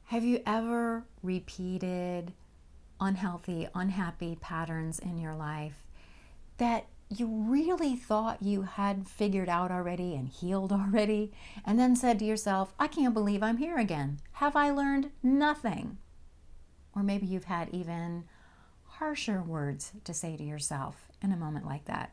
Have you ever repeated unhealthy, unhappy patterns in your life that you really thought you had figured out already and healed already, and then said to yourself, I can't believe I'm here again. Have I learned nothing? Or maybe you've had even harsher words to say to yourself in a moment like that.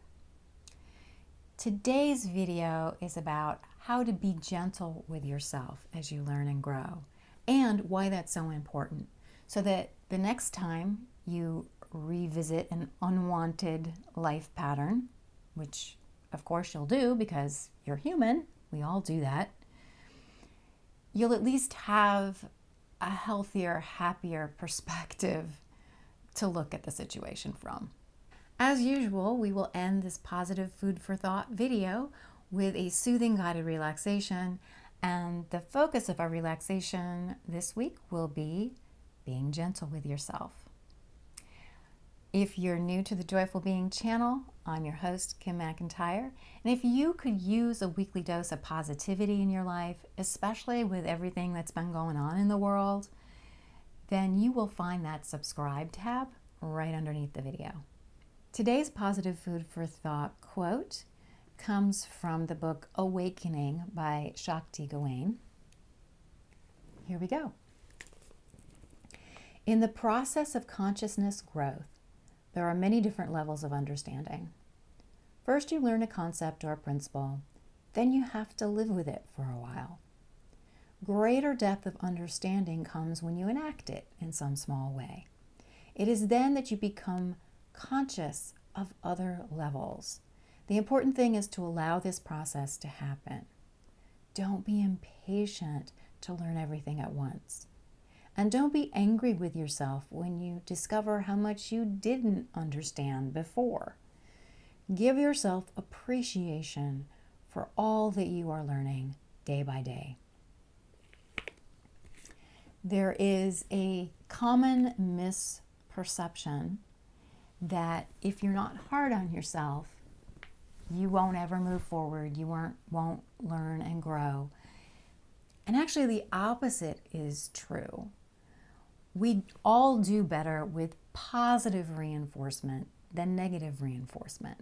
Today's video is about how to be gentle with yourself as you learn and grow, and why that's so important, so that the next time you revisit an unwanted life pattern, which of course you'll do because you're human, we all do that, you'll at least have a healthier, happier perspective to look at the situation from. As usual, we will end this positive food for thought video with a soothing guided relaxation, and the focus of our relaxation this week will be being gentle with yourself. If you're new to the Joyful Being channel, I'm your host, Kim McIntyre, and if you could use a weekly dose of positivity in your life, especially with everything that's been going on in the world, then you will find that subscribe tab right underneath the video. Today's positive food for thought quote comes from the book Awakening by Shakti Gawain. Here we go. In the process of consciousness growth, there are many different levels of understanding. First, you learn a concept or a principle, then you have to live with it for a while. Greater depth of understanding comes when you enact it in some small way. It is then that you become conscious of other levels. The important thing is to allow this process to happen. Don't be impatient to learn everything at once. And don't be angry with yourself when you discover how much you didn't understand before. Give yourself appreciation for all that you are learning day by day. There is a common misperception that if you're not hard on yourself, you won't ever move forward, you won't learn and grow. And actually the opposite is true. We all do better with positive reinforcement than negative reinforcement.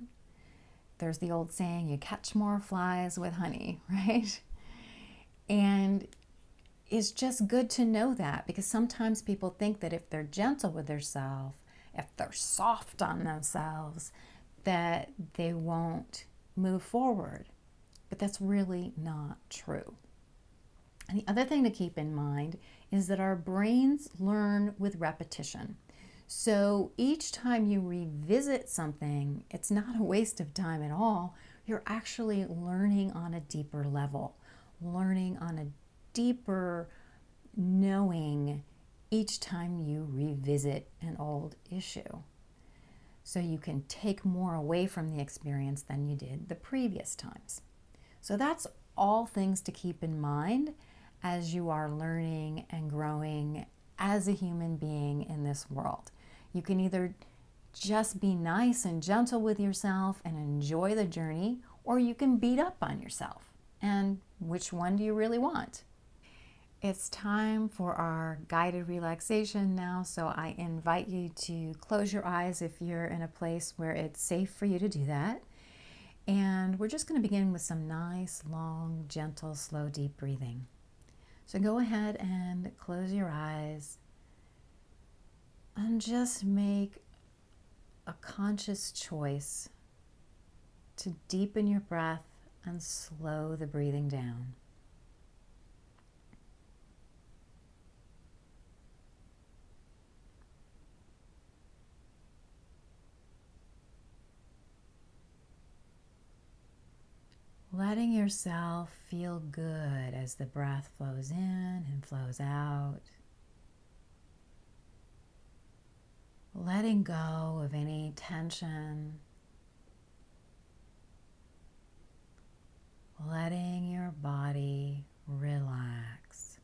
There's the old saying, you catch more flies with honey, right? And it's just good to know that, because sometimes people think that if they're gentle with themselves, if they're soft on themselves, that they won't move forward. But that's really not true. And the other thing to keep in mind is that our brains learn with repetition. So each time you revisit something, it's not a waste of time at all. You're actually learning on a deeper level, learning on a deeper knowing each time you revisit an old issue. So you can take more away from the experience than you did the previous times. So that's all things to keep in mind as you are learning and growing as a human being in this world. You can either just be nice and gentle with yourself and enjoy the journey, or you can beat up on yourself. And which one do you really want? It's time for our guided relaxation now, so I invite you to close your eyes if you're in a place where it's safe for you to do that. And we're just going to begin with some nice, long, gentle, slow, deep breathing. So go ahead and close your eyes and just make a conscious choice to deepen your breath and slow the breathing down. Letting yourself feel good as the breath flows in and flows out. Letting go of any tension. Letting your body relax.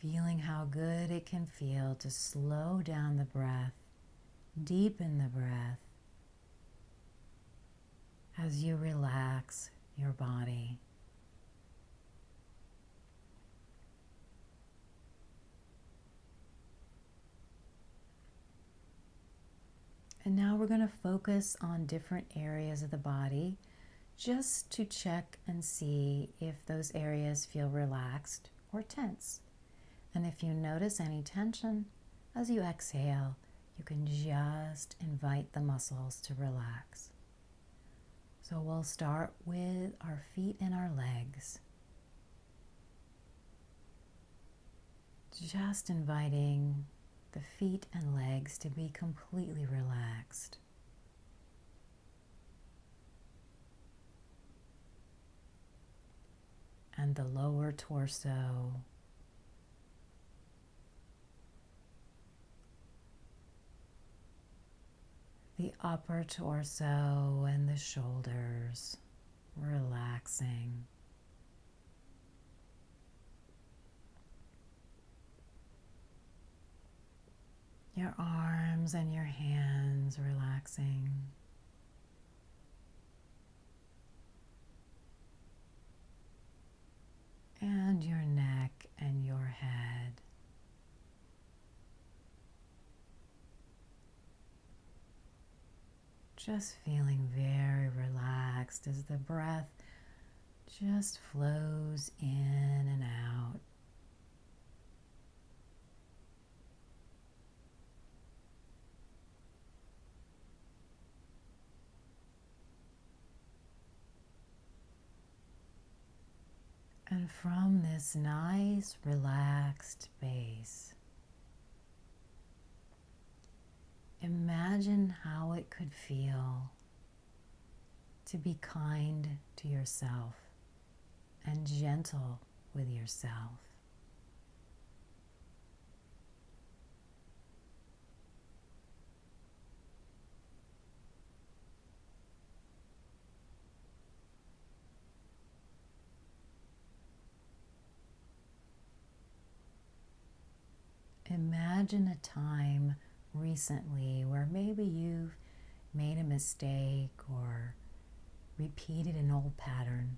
Feeling how good it can feel to slow down the breath, deepen the breath, as you relax your body. And now we're going to focus on different areas of the body just to check and see if those areas feel relaxed or tense. And if you notice any tension, as you exhale, you can just invite the muscles to relax. So we'll start with our feet and our legs. Just inviting the feet and legs to be completely relaxed. And the lower torso, the upper torso and the shoulders, relaxing. Your arms and your hands relaxing. And your neck and your head. Just feeling very relaxed as the breath just flows in and out. And from this nice, relaxed base, imagine how it could feel to be kind to yourself and gentle with yourself. Imagine a time recently where maybe you've made a mistake or repeated an old pattern.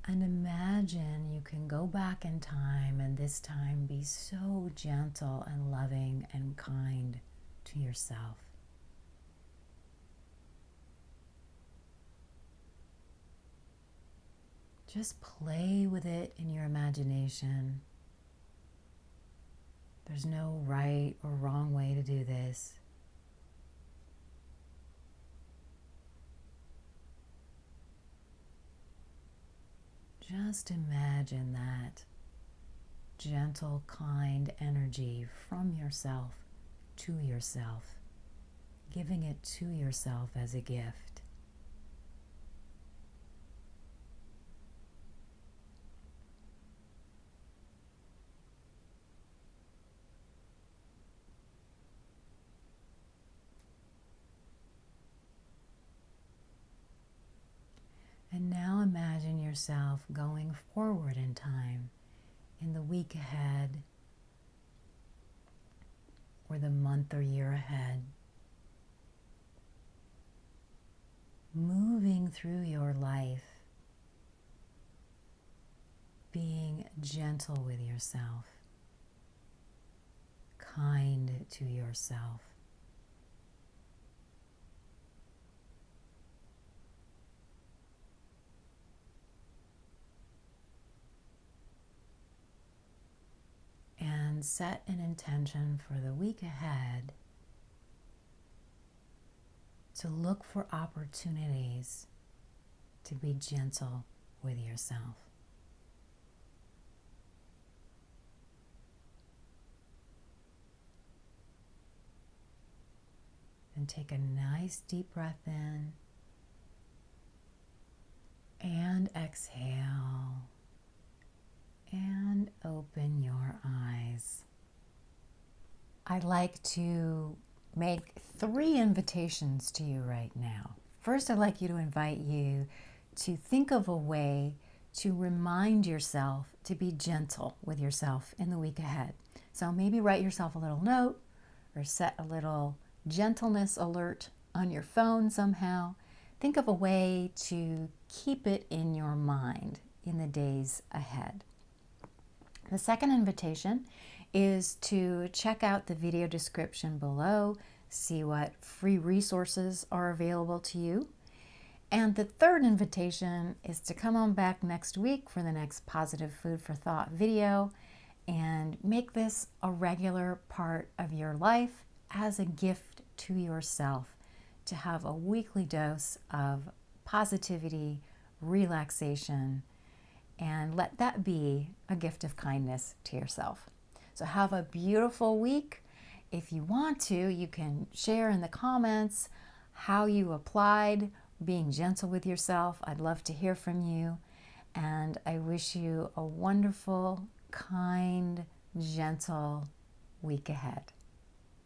And imagine you can go back in time and this time be so gentle and loving and kind to yourself. Just play with it in your imagination. There's no right or wrong way to do this. Just imagine that gentle, kind energy from yourself to yourself, giving it to yourself as a gift. And now imagine yourself going forward in time, in the week ahead, or the month or year ahead, moving through your life, being gentle with yourself, kind to yourself. And set an intention for the week ahead to look for opportunities to be gentle with yourself. And take a nice deep breath in and exhale. And open your eyes. I'd like to make 3 invitations to you right now. First, I'd like you to invite you to think of a way to remind yourself to be gentle with yourself in the week ahead. So maybe write yourself a little note or set a little gentleness alert on your phone somehow. Think of a way to keep it in your mind in the days ahead. The second invitation is to check out the video description below, see what free resources are available to you. And the third invitation is to come on back next week for the next Positive Food for Thought video and make this a regular part of your life as a gift to yourself, to have a weekly dose of positivity, relaxation, and let that be a gift of kindness to yourself. So have a beautiful week. If you want to, you can share in the comments how you applied being gentle with yourself. I'd love to hear from you. And I wish you a wonderful, kind, gentle week ahead.